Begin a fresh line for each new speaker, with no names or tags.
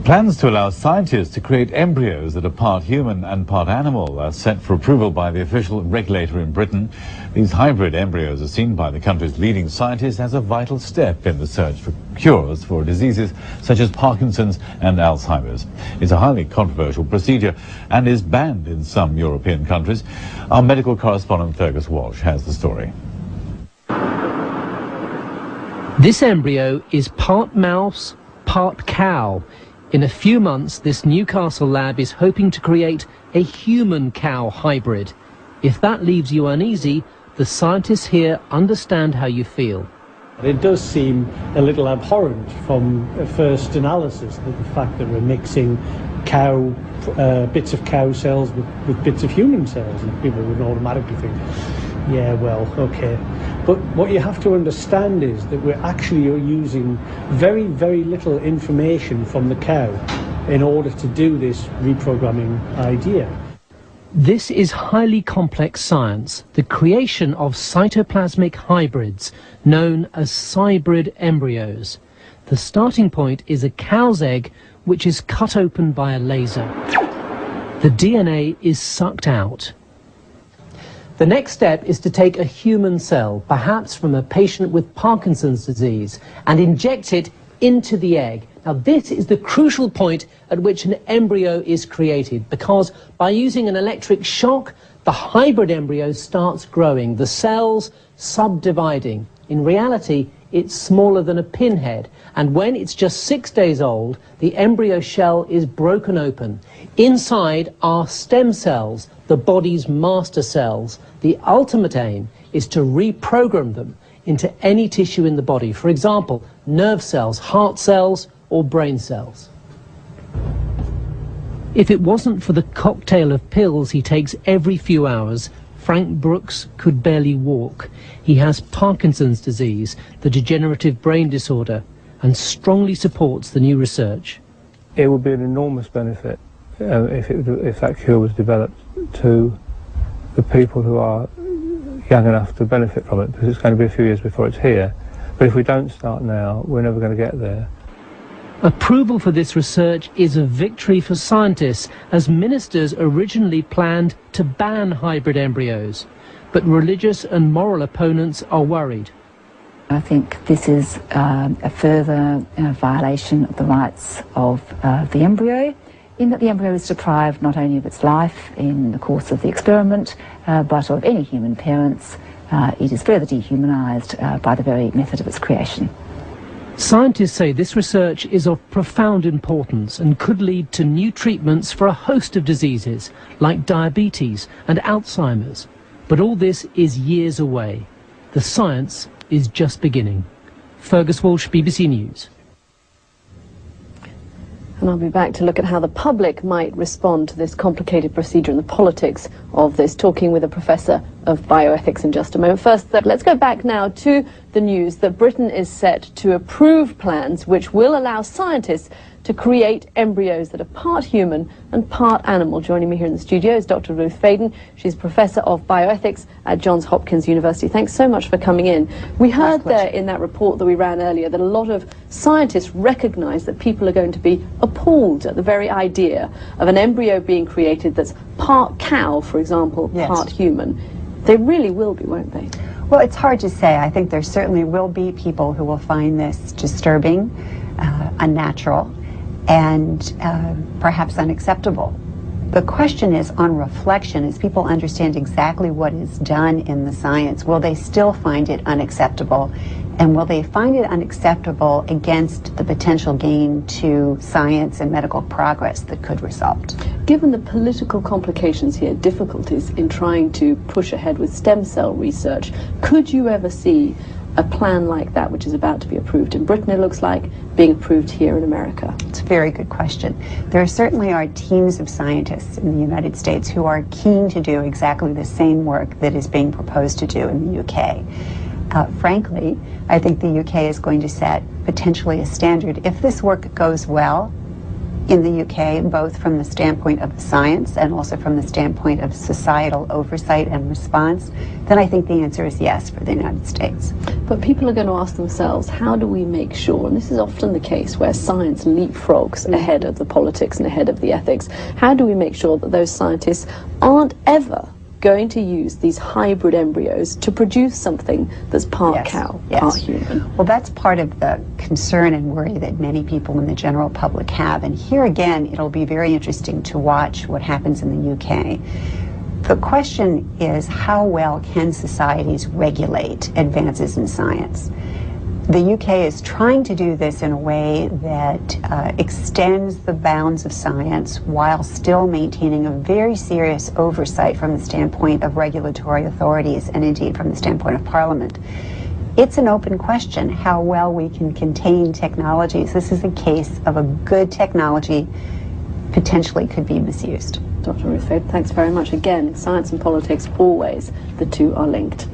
Plans to allow scientists to create embryos that are part human and part animal are set for approval by the official regulator in Britain. These hybrid embryos are seen by the country's leading scientists as a vital step in the search for cures for diseases such as Parkinson's and Alzheimer's. It's a highly controversial procedure and is banned in some European countries. Our medical correspondent Fergus Walsh has the story.
This embryo is part mouse, part cow. In a few months, this Newcastle lab is hoping to create a human-cow hybrid. If that leaves you uneasy, the scientists here understand how you feel.
It does seem a little abhorrent from a first analysis, that the fact that we're mixing bits of cow cells with bits of human cells, and people would automatically think, yeah, well, okay. But what you have to understand is that we're actually using very, very little information from the cow in order to do this reprogramming idea.
This is highly complex science, the creation of cytoplasmic hybrids, known as cybrid embryos. The starting point is a cow's egg, which is cut open by a laser. The DNA is sucked out. The next step is to take a human cell, perhaps from a patient with Parkinson's disease, and inject it into the egg. Now, this is the crucial point at which an embryo is created, because by using an electric shock, the hybrid embryo starts growing, the cells subdividing. In reality, it's smaller than a pinhead, and when it's just 6 days old, the embryo shell is broken open. Inside are stem cells, the body's master cells. The ultimate aim is to reprogram them into any tissue in the body, for example, nerve cells, heart cells, or brain cells. If it wasn't for the cocktail of pills he takes every few hours, Frank Brooks could barely walk. He has Parkinson's disease, the degenerative brain disorder, and strongly supports the new research.
It would be an enormous benefit if that cure was developed to the people who are young enough to benefit from it, because it's going to be a few years before it's here. But if we don't start now, we're never going to get there.
Approval for this research is a victory for scientists, as ministers originally planned to ban hybrid embryos. But religious and moral opponents are worried.
I think this is a further violation of the rights of the embryo, in that the embryo is deprived not only of its life in the course of the experiment, but of any human parents. It is further dehumanised by the very method of its creation.
Scientists say this research is of profound importance and could lead to new treatments for a host of diseases, like diabetes and Alzheimer's. But all this is years away. The science is just beginning. Fergus Walsh, BBC News.
And I'll be back to look at how the public might respond to this complicated procedure and the politics of this, talking with a professor of bioethics in just a moment. First, let's go back now to the news that Britain is set to approve plans which will allow scientists to create embryos that are part human and part animal. Joining me here in the studio is Dr. Ruth Faden. She's Professor of Bioethics at Johns Hopkins University. Thanks so much for coming in. We heard there in that report that we ran earlier that a lot of scientists recognise that people are going to be appalled at the very idea of an embryo being created that's part cow, for example, yes, part human. They really will be, won't they?
Well, it's hard to say. I think there certainly will be people who will find this disturbing, unnatural, and perhaps unacceptable. The question is, on reflection, as people understand exactly what is done in the science, will they still find it unacceptable? And will they find it unacceptable against the potential gain to science and medical progress that could result?
Given the political complications here, difficulties in trying to push ahead with stem cell research, could you ever see a plan like that, which is about to be approved in Britain, it looks like, being approved here in America?
It's a very good question. There certainly are teams of scientists in the United States who are keen to do exactly the same work that is being proposed to do in the UK. Frankly, I think the UK is going to set potentially a standard. If this work goes well, in the UK, both from the standpoint of the science and also from the standpoint of societal oversight and response, then I think the answer is yes for the United States.
But people are going to ask themselves, how do we make sure, and this is often the case where science leapfrogs ahead of the politics and ahead of the ethics, how do we make sure that those scientists aren't ever going to use these hybrid embryos to produce something that's part cow, part human?
Well, that's part of the concern and worry that many people in the general public have. And here again, it'll be very interesting to watch what happens in the UK. The question is, how well can societies regulate advances in science? The UK is trying to do this in a way that extends the bounds of science while still maintaining a very serious oversight from the standpoint of regulatory authorities and indeed from the standpoint of Parliament. It's an open question how well we can contain technologies. This is a case of a good technology potentially could be misused.
Dr. Ruth Fade, thanks very much again. Science and politics, always the two are linked.